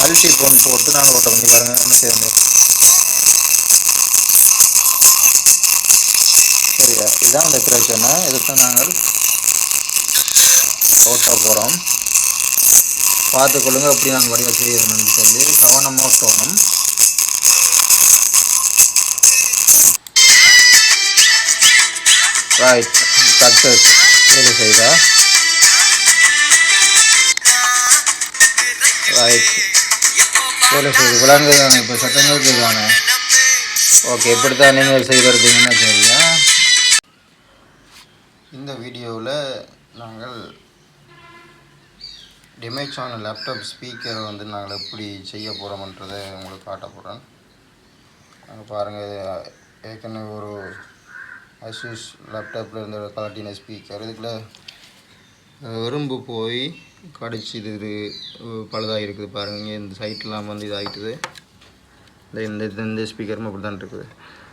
Multi phone போட்டு நாங்கள் ஓட்ட பண்ணி பாருங்கள் என்ன செய்யணும். சரியா, இதுதான் இந்த பிரச்சனை. இதைத்தான் நாங்கள் ஓட்ட போகிறோம். பார்த்துக்கொள்ளுங்க எப்படி நாங்கள் வடிவ செய்யணும்னு சொல்லி கவனமாக ஓட்டணும். Right, success. வேலை செய்தா ரைட், வேலை செய்து விளங்குதானே. இப்போ சத்தங்களுக்கு தானே. ஓகே, இப்படி தான் நீங்கள் செய்கிறதுங்கன்னா சரியா. இந்த வீடியோவில் நாங்கள் டெமேஜான லேப்டாப் ஸ்பீக்கரை வந்து நாங்கள் எப்படி செய்ய போகிறோம்ன்றதை உங்களுக்கு காட்ட போகிறேன். நாங்கள் பாருங்கள், ஏற்கனவே ஒரு அசூஸ் லேப்டாப்பில் இருந்த கலட்டின ஸ்பீக்கர். இதுக்குள்ளே எறும்பு போய் கடிச்சு இது பழுதாக இருக்குது பாருங்கள். இந்த சைட்லாம் வந்து இதாகிட்டுது. இந்த ஸ்பீக்கரும் அப்படி தான் இருக்குது.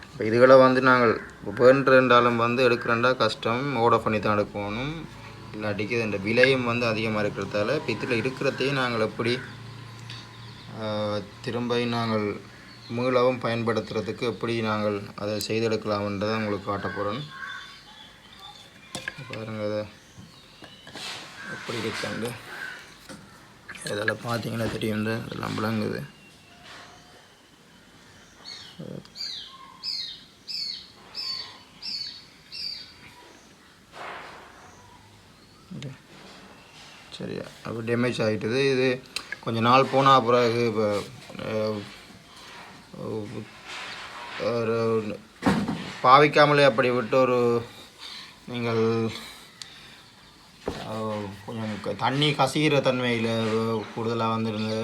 இப்போ இதுகளை வந்து நாங்கள் இப்போ பேண்ட்ரெண்டாலும் வந்து எடுக்கிறேன்டா கஷ்டம், ஓட பண்ணி தான் எடுக்கணும். இல்லாட்டிக்கு இந்த விலையும் வந்து அதிகமாக இருக்கிறதால இப்போ இதில் இருக்கிறதையும் நாங்கள் எப்படி திரும்ப நாங்கள் மீளவும் பயன்படுத்துறதுக்கு எப்படி நாங்கள் அதை செய்தெடுக்கலாம்ன்றதை உங்களுக்கு காட்ட போகிறேன். பாருங்கள் அதை எப்படி இருக்காண்டு. இதெல்லாம் பார்த்தீங்கன்னா தெரியும், இதெல்லாம் விளங்குது. சரியா, அப்போ டேமேஜ் ஆகிட்டுது. இது கொஞ்சம் நாள் போனால் பிறகு இப்போ ஒரு பாவிக்காமலே அப்படி விட்டு ஒரு நீங்கள் கொஞ்சம் தண்ணி கசிகிற தன்மையில் கூடுதலாக வந்துருந்து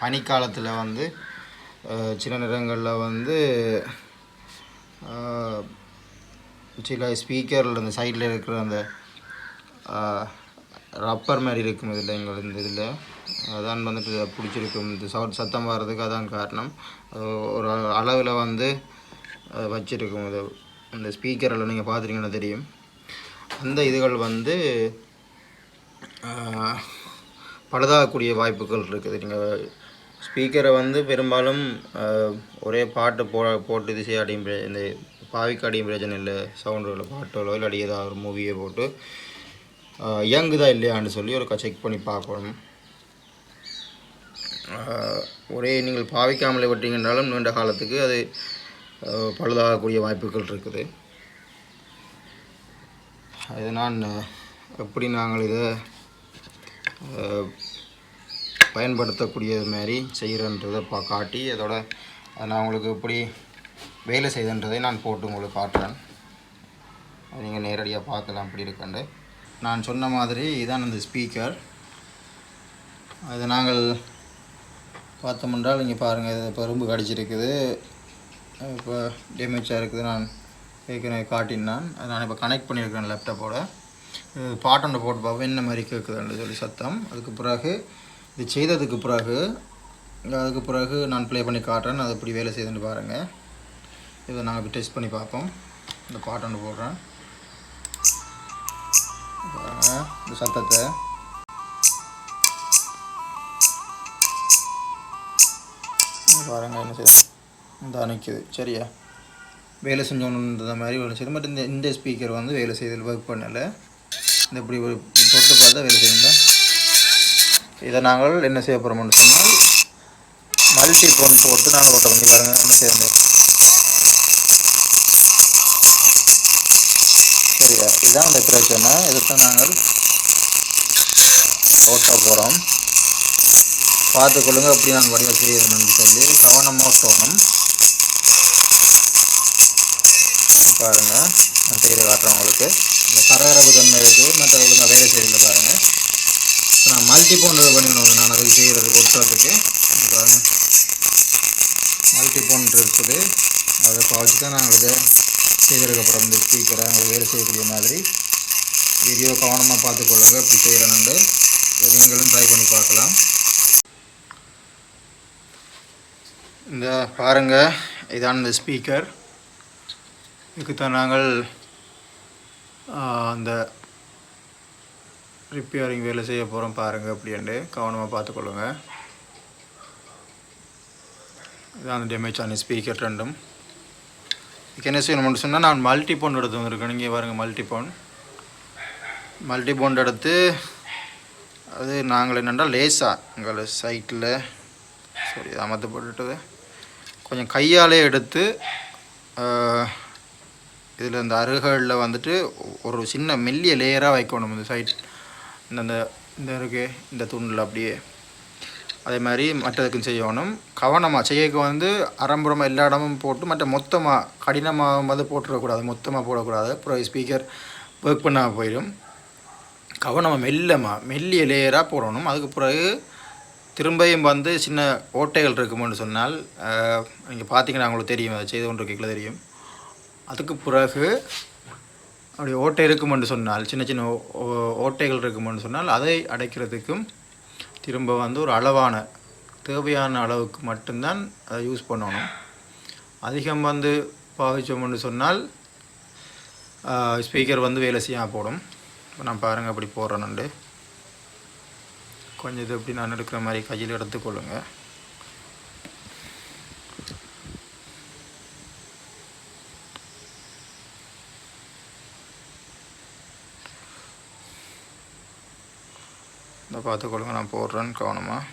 பனிக்காலத்தில் வந்து சில நேரங்களில் வந்து சில ஸ்பீக்கரில் அந்த சைடில் இருக்கிற அந்த ரப்பர் மாதிரி இருக்கும் இதில், எங்கள் இந்த இதில் அதான் வந்துட்டு பிடிச்சிருக்கும். இந்த சத்தம் வர்றதுக்கு அதான் காரணம். ஒரு அளவில் வந்து வச்சிருக்கும். இது இந்த ஸ்பீக்கரில் நீங்கள் பார்த்துட்டிங்கன்னா தெரியும். அந்த இதுகள் வந்து பழுதாகக்கூடிய வாய்ப்புகள் இருக்குது. நீங்கள் ஸ்பீக்கரை வந்து பெரும்பாலும் ஒரே பாட்டு போட்டு இது செய்யாடியும் இந்த பாவிக்காடியும் பிரச்சனை இல்லை. சவுண்டுகளோ பாட்டோலோ இல்லாடி ஏதாவது ஒரு மூவியை போட்டு இயங்குதா இல்லையான்னு சொல்லி ஒரு செக் பண்ணி பார்க்கணும். ஒரே நீங்கள் பாவிக்காமலே விட்டீங்கன்னாலும் நீண்ட காலத்துக்கு அது பழுதாகக்கூடிய வாய்ப்புகள் இருக்குது. அது நான் எப்படி நாங்கள் இதை பயன்படுத்தக்கூடியது மாதிரி செய்கிறன்றதை காட்டி அதோட நான் உங்களுக்கு எப்படி வேலை செய்தன்றதை நான் போட்டு உங்களுக்கு காட்டுறேன். நீங்கள் நேரடியாக பார்க்கலாம் அப்படி இருக்கண்டு. நான் சொன்ன மாதிரி இதான் அந்த ஸ்பீக்கர். அதை நாங்கள் பார்த்தோம்ன்றால் இங்கே பாருங்கள், இது இப்போ ரொம்ப கடிச்சிருக்குது, இப்போ டேமேஜாக இருக்குது. நான் ஏற்கனவே காட்டினான். அதை நான் இப்போ கனெக்ட் பண்ணியிருக்கேன் லேப்டாப்போட. பாட்டோட போட்டு பார்ப்போம் என்ன மாதிரி கேட்குதுன்னு சொல்லி சத்தம். அதுக்கு பிறகு இது செய்ததுக்கு பிறகு நான் ப்ளே பண்ணி காட்டுறேன். அது எப்படி வேலை செய்யுதுன்னு பாருங்கள். இதை நாங்கள் டெஸ்ட் பண்ணி பார்ப்போம். இந்த பாட்டோட போடுறேன் பாருங்கள் இந்த சத்தத்தை. பாருங்கள் என்ன செய்ய இந்த அணைக்குது. சரியா, வேலை செஞ்சோன்னுன்ற மாதிரி வேலை செய்யுது. பட் இந்த ஸ்பீக்கர் வந்து வேலை செய்தல் ஒர்க் பண்ணலை. இந்த இப்படி ஒரு தொட்டு பார்த்தா வேலை செய்யுங்களா. இதை நாங்கள் என்ன செய்ய போகிறோம்னு சொன்னால் மல்டி போன் போட்டு நாங்கள் ஓட்ட பண்ணி பாருங்கள் என்ன செய்யணும். சரியா, இதுதான் இந்த பிரச்சனை. இதைத்தான் நாங்கள் ஓட்ட போகிறோம். பார்த்துக்கொள்ளுங்க எப்படி நாங்கள் வடிவ செய்யணும்னு சொல்லி கவனமாக ஓட்டணும். பாருங்கள் நான் செய்கிற காட்டுறேன் உங்களுக்கு. இந்த கரகரப்பு தன்மை இருக்குது, மற்றவங்களுக்கு வேலை செய்யல பாருங்கள். நான் மல்டி போன் பண்ணிக்கணும். நான் அதை செய்கிறதுக்கு ஒட்டுறதுக்கு பாருங்கள் மல்டி போன் இருக்குது. அதை பார்த்து தான் நாங்கள் இதை செய்திருக்கப்புறம் இந்த ஸ்பீக்கரை நாங்கள் வேலை செய்யக்கூடிய மாதிரி வீடியோ கவனமாக பார்த்துக்கொள்ளுங்க இப்படி செய்கிறேன்னு. நீங்களும் ட்ரை பண்ணி பார்க்கலாம். இந்த பாருங்கள் இதான் இந்த ஸ்பீக்கர். இதுக்குத்தான் நாங்கள் அந்த ரிப்பேரிங் வேலை செய்ய போகிறோம். பாருங்கள் அப்படின்ட்டு கவனமாக பார்த்துக்கொள்ளுங்க. இதான் டேமேஜ் ஆன ஸ்பீக்கர் ரெண்டும். இதுக்கு என்ன செய்யணும்னு சொன்னால் நான் மல்டி போன் எடுத்து வந்திருக்கேன். நீங்கள் பாருங்கள், மல்டி போன் எடுத்து அது நாங்கள் என்னென்னா லேசாக எங்களை சைட்டில் அமர்த்து போட்டுட்டது கொஞ்சம் கையாலே எடுத்து இதில் இந்த அருகளில் வந்துட்டு ஒரு சின்ன மெல்லிய லேயராக வைக்கணும். இந்த சைட் இந்த இருக்கு இந்த துண்டில் அப்படியே அதே மாதிரி மற்றதுக்கும் செய்யணும். கவனமாக செய்யக்கு வந்து அரம்புறமாக எல்லா இடமும் போட்டு மற்ற மொத்தமாக கடினமாக வந்து போட்டுடக்கூடாது, மொத்தமாக போடக்கூடாது. அப்புறம் ஸ்பீக்கர் ஒர்க் பண்ணாமல் போயிடும். கவனமாக மெல்லிய லேயராக போடணும். அதுக்கு பிறகு திரும்பியும் வந்து சின்ன ஓட்டைகள் இருக்குமென்னு சொன்னால் நீங்கள் பார்த்தீங்கன்னா அவங்களுக்கு தெரியும், அதை செய்து கொண்டு இருக்கீங்களா தெரியும். அதுக்கு பிறகு அப்படி ஓட்டை இருக்குமென்று சொன்னால் சின்ன சின்ன ஓட்டைகள் இருக்குமென்று சொன்னால் அதை அடைக்கிறதுக்கும் திரும்ப வந்து ஒரு அளவான தேவையான அளவுக்கு மட்டும்தான் அதை யூஸ் பண்ணணும். அதிகம் வந்து பாவிச்சோம்னு சொன்னால் ஸ்பீக்கர் வந்து வேலை செய்யாமல் போடும். இப்போ நான் பாருங்கள் அப்படி போடுறேன்னுண்டு. கொஞ்சம் இது எப்படி நான் எடுக்கிற மாதிரி கையில் எடுத்துக்கொள்ளுங்க. இந்த பார்த்துக்கொள்ளுங்க, நான் போடுறேன்னு கவனமாக.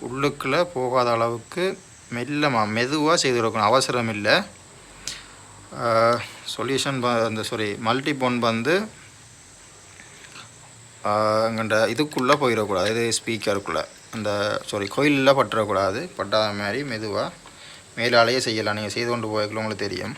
உள்ளுக்குள்ளே போகாத அளவுக்கு மெதுவாக செய்து கொடுக்கணும், அவசரம் இல்லை. சொல்யூஷன் மல்டி போன் வந்து எங்கள்ட இதுக்குள்ளே போயிடக்கூடாது, இது ஸ்பீக்கருக்குள்ளே கோயிலில் பட்டுறக்கூடாது. பட்டாத மாதிரி மெதுவாக மேலாலேயே செய்யலாம். நீங்கள் செய்து கொண்டு போய்க்குள்ள உங்களுக்கு தெரியும்.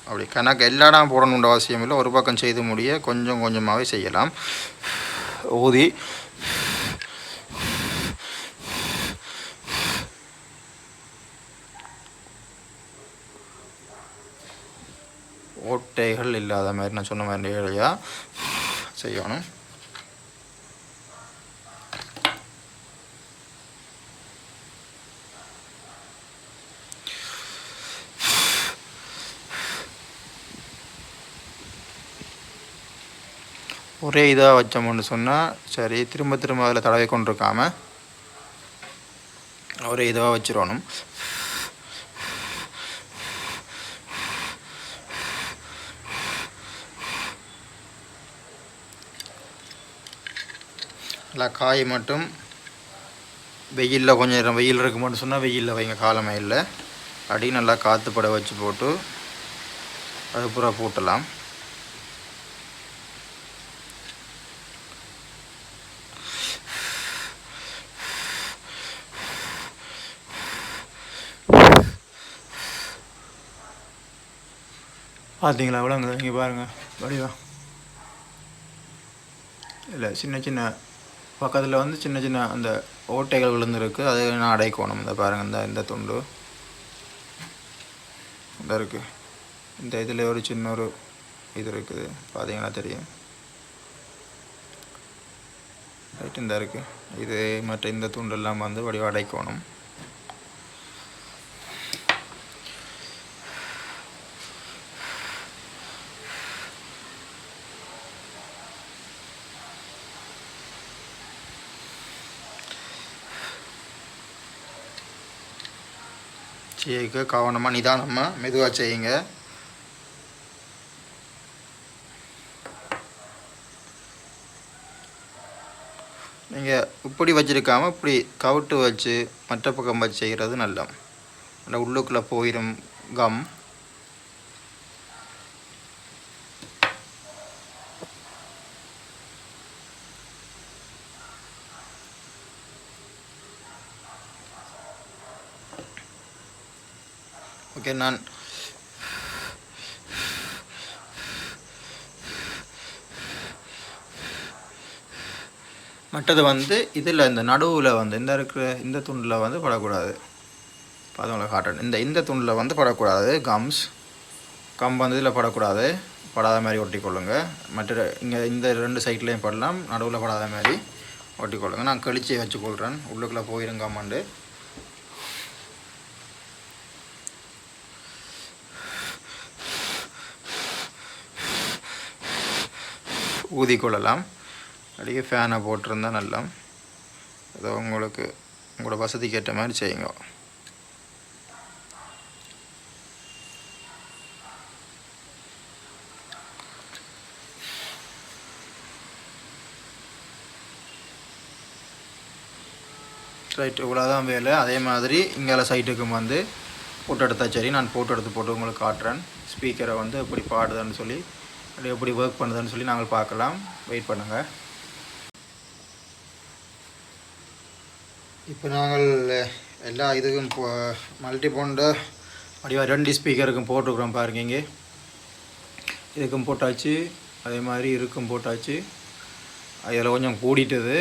அப்படி கணக்கு எல்லா இடம் போடணுன்ற அவசியம் இல்லை. ஒரு பக்கம் செய்து முடிய கொஞ்சம் கொஞ்சமாகவே செய்யலாம். ஊதி ஓட்டைகள் இல்லாத மாதிரி நான் சொன்ன மாதிரி ஏழையாக செய்யணும். ஒரே இதாக வச்சோம்னு சொன்னால் சரி, திரும்ப திரும்ப அதில் தடவை கொண்டிருக்காமல் ஒரே இதாக வச்சிடணும். நல்லா காய் மட்டும் வெயிலில் கொஞ்சம் நேரம் வெயில் இருக்குமான்னு சொன்னால் வெயிலில் வைங்க, காலமே இல்லை. அடி நல்லா காற்று பட வச்சு போட்டு அது பூரா போட்டலாம். பார்த்தீங்களா எவ்வளோங்க? இங்கே பாருங்கள் வடிவா இல்லை, சின்ன சின்ன பக்கத்தில் வந்து சின்ன சின்ன அந்த ஓட்டைகள் விழுந்துருக்கு, அது நான் அடைக்கணும். இந்த பாருங்கள், இந்த துண்டு இந்த இருக்குது, இந்த இதில் ஒரு சின்ன ஒரு இது இருக்குது, பார்த்தீங்கன்னா தெரியும். ரைட்டு, இந்த இருக்குது இது. மற்ற இந்த துண்டெல்லாம் வந்து வடிவம் அடைக்கணும். செய்ய கவனமாக நிதானமாக மெதுவாக செய்யுங்க. நீங்கள் இப்படி வச்சுருக்காமல் இப்படி கவுட்டு வச்சு மற்ற பக்கம் வச்சு செய்கிறது நல்ல. அந்த உள்ளுக்குள்ளே போயிடும் கம். ஓகே, நான் மற்றது வந்து இதில் இந்த நடுவில் வந்து இந்த இருக்கிற இந்த துண்டில் வந்து படக்கூடாது. அதனால காட்டன் இந்த துண்டில் வந்து படக்கூடாது. கம் வந்து இதில் படக்கூடாது. படாத மாதிரி ஒட்டிக்கொள்ளுங்க. மற்ற இங்கே இந்த 2 சைட்லேயும் படலாம், நடுவில் படாத மாதிரி ஒட்டிக்கொள்ளுங்க. நான் கழிச்சு வச்சுக்கொள்கிறேன், உள்ளுக்குள்ளே போயிருங்காமண்டு. ஊதிக்கொள்ளலாம். அப்படியே ஃபேனை போட்டிருந்தால் நல்லா. அதை உங்களோட வசதிக்கு ஏற்ற மாதிரி செய்யுங்க. ரைட், இவ்வளோதான் வேலை. அதே மாதிரி இங்கே சைட்டுக்கும் வந்து ஃபோட்டோ எடுத்தால் சரி. நான் ஃபோட்டோ எடுத்து போட்டு உங்களுக்கு காட்டுறேன். ஸ்பீக்கரை வந்து எப்படி பாடுதுன்னு சொல்லி, அப்படி எப்படி ஒர்க் பண்ணுதுன்னு சொல்லி நாங்கள் பார்க்கலாம். வெயிட் பண்ணுங்கள். இப்போ நாங்கள் எல்லா இதுக்கும் மல்டி போண்ட அப்படியே 2 ஸ்பீக்கருக்கும் போட்டுக்கிறோம் பாருங்க. இங்கே இதுக்கும் போட்டாச்சு, அதே மாதிரி இருக்கும் போட்டாச்சு. அதில் கொஞ்சம் கூடிட்டது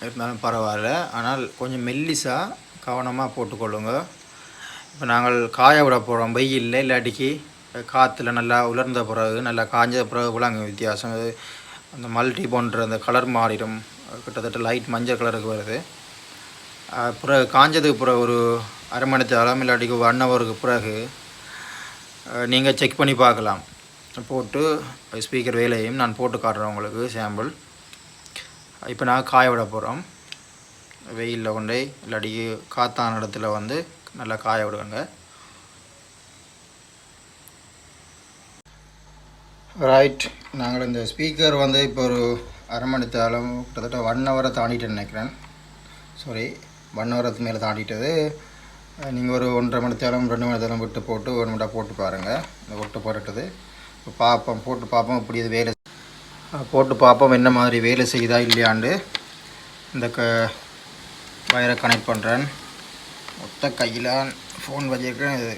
இருந்தாலும் பரவாயில்ல. ஆனால் கொஞ்சம் மெல்லிசாக கவனமாக போட்டுக்கொள்ளுங்க. இப்போ நாங்கள் காய விட போகிறோம் வெயிலில், இல்லாட்டிக்கு காற்றுல நல்லா உலர்ந்த பிறகு நல்லா காஞ்ச பிறகு கூட அங்கே வித்தியாசம். அந்த மல்டி போன்ற அந்த கலர் மாறிடும், கிட்டத்தட்ட லைட் மஞ்சள் கலருக்கு வருது. பிறகு காஞ்சதுக்கு பிறகு ஒரு அரை மணி நேரம் இல்லாட்டிக்கு 1 ஹவருக்கு பிறகு நீங்கள் செக் பண்ணி பார்க்கலாம். போட்டு ஸ்பீக்கர் வேலையும் நான் போட்டு காட்டுறேன் உங்களுக்கு சாம்பிள். இப்போ நாங்கள் காய விட போகிறோம் வெயிலில் கொண்டே, இல்லாட்டிக்கு காற்றான இடத்துல வந்து நல்லா காய விடுவாங்க. ரைட், நாங்கள் இந்த ஸ்பீக்கர் வந்து இப்போ ஒரு அரை மணி நேரம் கிட்டத்தட்ட 1 ஹவரை தாண்டிட்டு நினைக்கிறேன். சாரி, 1 ஹவருக்கு மேலே தாண்டிட்டது. நீங்கள் ஒரு 1.5 மணி நேரம் 2 மணி நேரம் விட்டு போட்டு 1 மணி போட்டு பாருங்கள். இந்த ஒட்டு போட்டுட்டது இப்போ பார்ப்போம், போட்டு பார்ப்போம் இப்படி இது வேலை போட்டு பார்ப்போம் என்ன மாதிரி வேலை செய்யுதா இல்லையாண்டு. இந்த வயரை கனெக்ட் பண்ணுறேன். மொத்த கையில் ஃபோன் வச்சிருக்கேன். இது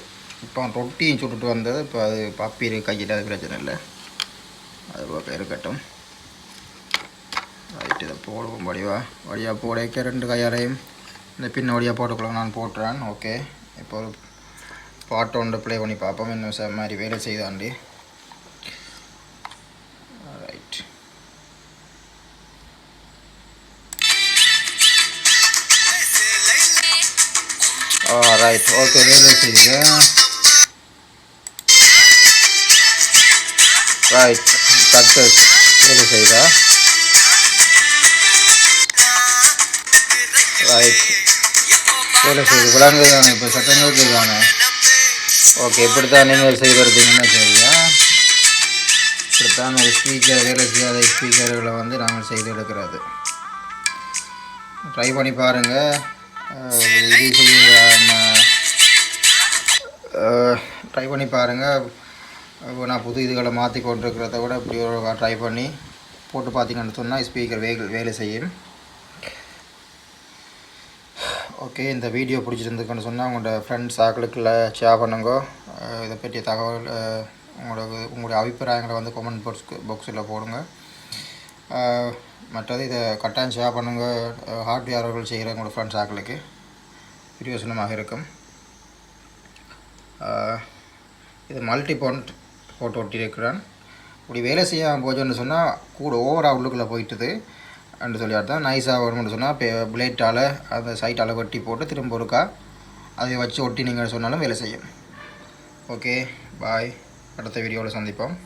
இப்போ ரொட்டியும் சுட்டுட்டு வந்தது. இப்போ அது பப்பீர் கையில், அது பிரச்சனை இல்லை, அது பக்கம் இருக்கட்டும். ரைட்டு, இதை போடுவோம். வழியாக போடைக்க 2 கையாலையும் இந்த பின்ன வழியாக போட்டுக்கலாம். நான் போட்டுறேன். ஓகே, இப்போ ஒரு பாட்டு ஒன்று ப்ளே பண்ணி பார்ப்போம் இன்னும் மாதிரி வேலை செய்தாண்டி. ரைட், ரைட், ஓகே, வேலை செய்யுங்க. ரைட், சக்ஸஸ், வேலை செய்தா. ரைட், வேலை செய்யுது, விளங்குதானே? இப்போ சத்தம் கேட்குதானே? ஓகே, இப்படித்தான் நீங்கள் செய்கிறதுங்கன்னா சரியா. இப்படித்தான் ஒரு ஸ்பீக்கர் வேலை செய்யாத ஸ்பீக்கர்களை வந்து நாங்கள் செய்து எடுக்கிறது. ட்ரை பண்ணி பாருங்கள். இது ட்ரை பண்ணி பாருங்கள். நான் புது இதுகளை மாற்றி கொண்டிருக்கிறத விட இப்படி ஒரு ட்ரை பண்ணி போட்டு பார்த்தீங்கன்னு சொன்னால் ஸ்பீக்கர் வேலை செய்யும். ஓகே, இந்த வீடியோ பிடிச்சிருந்துக்குன்னு சொன்னால் உங்களோட ஃப்ரெண்ட்ஸ் ஆக்களுக்குள்ள ஷேர் பண்ணுங்க. இதை பற்றிய தகவல் உங்களுடைய அபிப்பிராயங்களை வந்து கமெண்ட் பாக்ஸில் போடுங்க. மற்றது இதை கட்டாயம் ஷேர் பண்ணுங்கள். ஹார்ட்வேர்கள் செய்கிற உங்களோட ஃப்ரெண்ட்ஸ் ஆக்களுக்கு பிரயோசனமாக இருக்கும். இது மல்டி பாயிண்ட் போட்டு ஒட்டியிருக்கிறேன். இப்படி வேலை செய்யாமல் போச்சோன்னு சொன்னால் கூட ஓவராக உள்ளுக்குள்ளே போயிட்டுது என்று சொல்லி தான் நைஸாக வரும்னு சொன்னால் பிளேட்டால் அந்த சைட்டால் வெட்டி போட்டு திரும்ப ஒருக்கா அதை வச்சு ஒட்டி நீங்கள் சொன்னாலும் வேலை செய்யும். ஓகே, பாய். அடுத்த வீடியோவில் சந்திப்போம்.